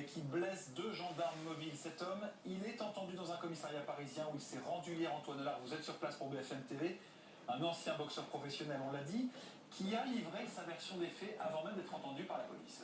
et qui blesse 2 gendarmes mobiles. Cet homme, il est entendu dans un commissariat parisien où il s'est rendu hier. Antoine Delard, vous êtes sur place pour BFM TV. Un ancien boxeur professionnel, on l'a dit, qui a livré sa version des faits avant même d'être entendu par la police.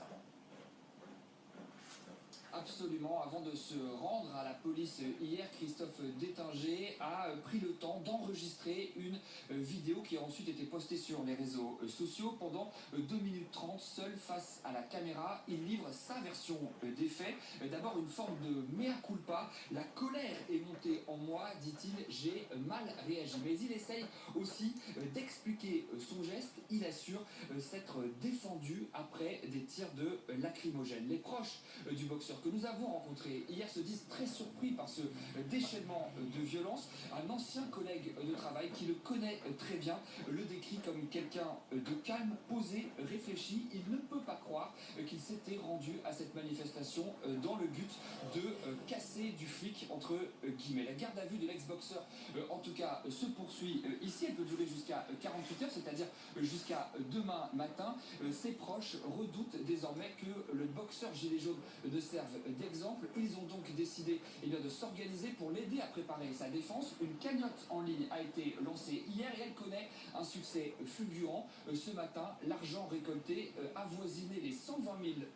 Absolument, avant de se rendre à la police hier, Christophe Détinger a pris le temps d'enregistrer une vidéo qui a ensuite été postée sur les réseaux sociaux. Pendant 2 minutes 30, seul face à la caméra, il livre sa version des faits. D'abord une forme de mea culpa, la colère est montée en moi, dit-il, j'ai mal réagi. Mais il essaye aussi d'expliquer son geste, il assure s'être défendu après des tirs de lacrymogène. Les proches du boxeur que nous avons rencontré hier se disent très surpris par ce déchaînement de violence. Un ancien collègue de travail qui le connaît très bien le décrit comme quelqu'un de calme, posé, réfléchi. Il ne peut pas croire qu'il s'était rendu à cette manifestation dans le but de casser du flic entre guillemets. La garde à vue de l'ex-boxeur en tout cas se poursuit ici. Elle peut durer jusqu'à 48 heures, c'est-à-dire jusqu'à demain matin. Ses proches redoutent désormais que le boxeur gilet jaune ne serve d'exemple. Ils ont donc décidé de s'organiser pour l'aider à préparer sa défense. Une cagnotte en ligne a été lancée hier et elle connaît un succès fulgurant. Ce matin, l'argent récolté avoisinait les 120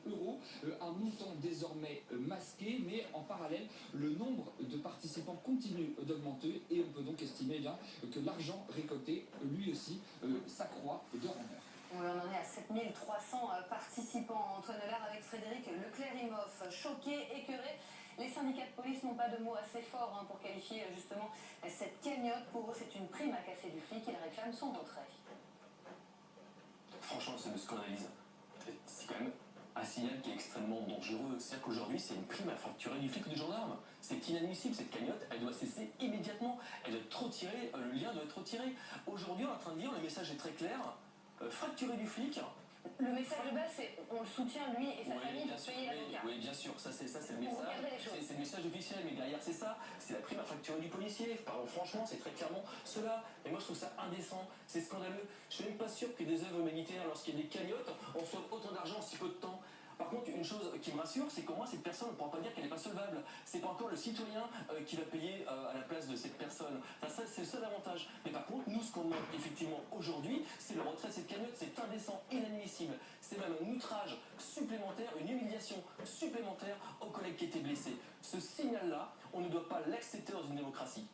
000 €, un montant désormais masqué, mais en parallèle, le nombre de participants continue d'augmenter et on peut donc estimer que l'argent récolté, lui aussi, s'accroît de rendeur. On en est à 7300 participants. Antoine Delard avec Frédéric Leclerc-Imhoff. Choqués, écœurés, les syndicats de police n'ont pas de mots assez forts pour qualifier justement cette cagnotte. Pour eux, c'est une prime à casser du flic. Ils réclament son retrait. Franchement, ça me scandalise. C'est quand même un signal qui est extrêmement dangereux. C'est-à-dire qu'aujourd'hui, c'est une prime à facturer du flic ou du gendarme. C'est inadmissible, cette cagnotte, elle doit cesser immédiatement. Elle doit être retirée, le lien doit être retiré. Aujourd'hui, on est en train de dire, le message est très clair, fracturer du flic. Le message de base, c'est on le soutient, lui et sa famille, pour payer l'avocat. Oui, bien sûr, ça c'est le message. C'est le message officiel, mais derrière c'est ça, c'est la prime à facturer du policier. Pardon, franchement, c'est très clairement cela. Et moi je trouve ça indécent, c'est scandaleux. Je suis même pas sûr que des œuvres humanitaires, lorsqu'il y a des cagnottes, on soit autant d'argent en si peu de temps. Par contre, une chose qui me rassure, c'est qu'au moins cette personne ne pourra pas dire qu'elle n'est pas solvable. C'est pas encore le citoyen qui va payer à la place de cette personne. Ça c'est le seul avantage. Mais par contre, nous, ce qu'on demande effectivement aujourd'hui, c'est le retrait de cette cagnotte. C'est indécent, inadmissible. C'est même un outrage supplémentaire, une humiliation supplémentaire aux collègues qui étaient blessés. Ce signal-là, on ne doit pas l'accepter dans une démocratie.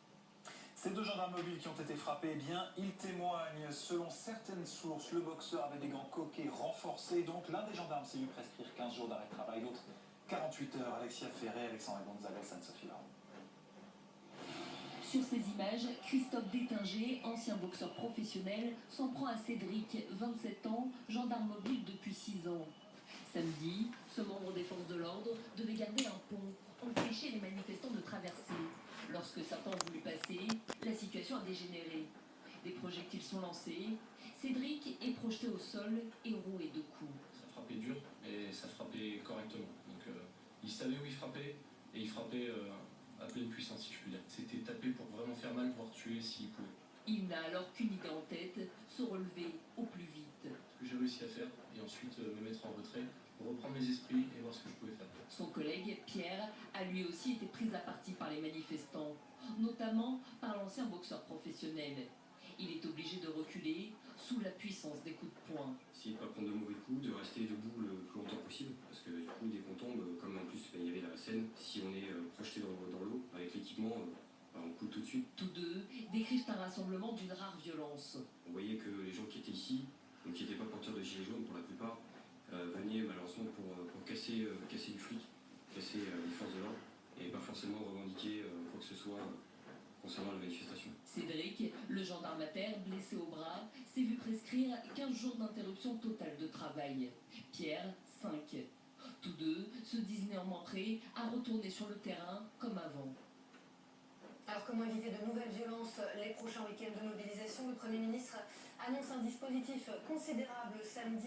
Ces 2 gendarmes mobiles qui ont été frappés, eh bien, ils témoignent. Selon certaines sources, le boxeur avait des gants coquets renforcés. Donc, l'un des gendarmes s'est vu prescrire 15 jours d'arrêt de travail, l'autre 48 heures. Alexia Ferré, Alexandre Gonzalez, Anne-Sophie Laurent. Sur ces images, Christophe Détinger, ancien boxeur professionnel, s'en prend à Cédric, 27 ans, gendarme mobile depuis 6 ans. Samedi, ce membre des forces de l'ordre devait garder un pont, empêcher les manifestants de traverser. Lorsque certains ont voulu passer, la situation a dégénéré. Des projectiles sont lancés. Cédric est projeté au sol et roué de coups. Ça frappait dur, mais ça frappait correctement. Donc il savait où il frappait, et il frappait à pleine puissance, si je puis dire. C'était tapé pour vraiment faire mal, voire tuer s'il pouvait. Il n'a alors qu'une idée en tête, se relever au plus vite. Ce que j'ai réussi à faire, et ensuite me mettre en retrait, pour reprendre mes esprits et voir ce que je pouvais faire. Son collègue, Pierre, a lui aussi été pris à partie par les manifestants, notamment par l'ancien boxeur professionnel. Il est obligé de reculer sous la puissance des coups de poing. Essayer de ne pas prendre de mauvais coups, de rester debout le plus longtemps possible, parce que du coup, dès qu'on tombe, comme en plus il y avait la scène, si on est projeté dans l'eau, avec l'équipement, on coule tout de suite. Tous deux décrivent un rassemblement d'une rare violence. On voyait que les gens qui étaient ici, donc qui n'étaient pas porteurs de gilets jaunes pour la plupart, venaient malheureusement pour casser du flic, casser les forces de l'ordre, et pas forcément revendiquer quoi que ce soit concernant la manifestation. Cédric, le gendarmataire blessé au bras, s'est vu prescrire 15 jours d'interruption totale de travail. Pierre, 5. Tous deux se disent néanmoins prêts à retourner sur le terrain comme avant. Alors comment éviter de nouvelles violences les prochains week-ends de mobilisation? Le Premier ministre annonce un dispositif considérable samedi.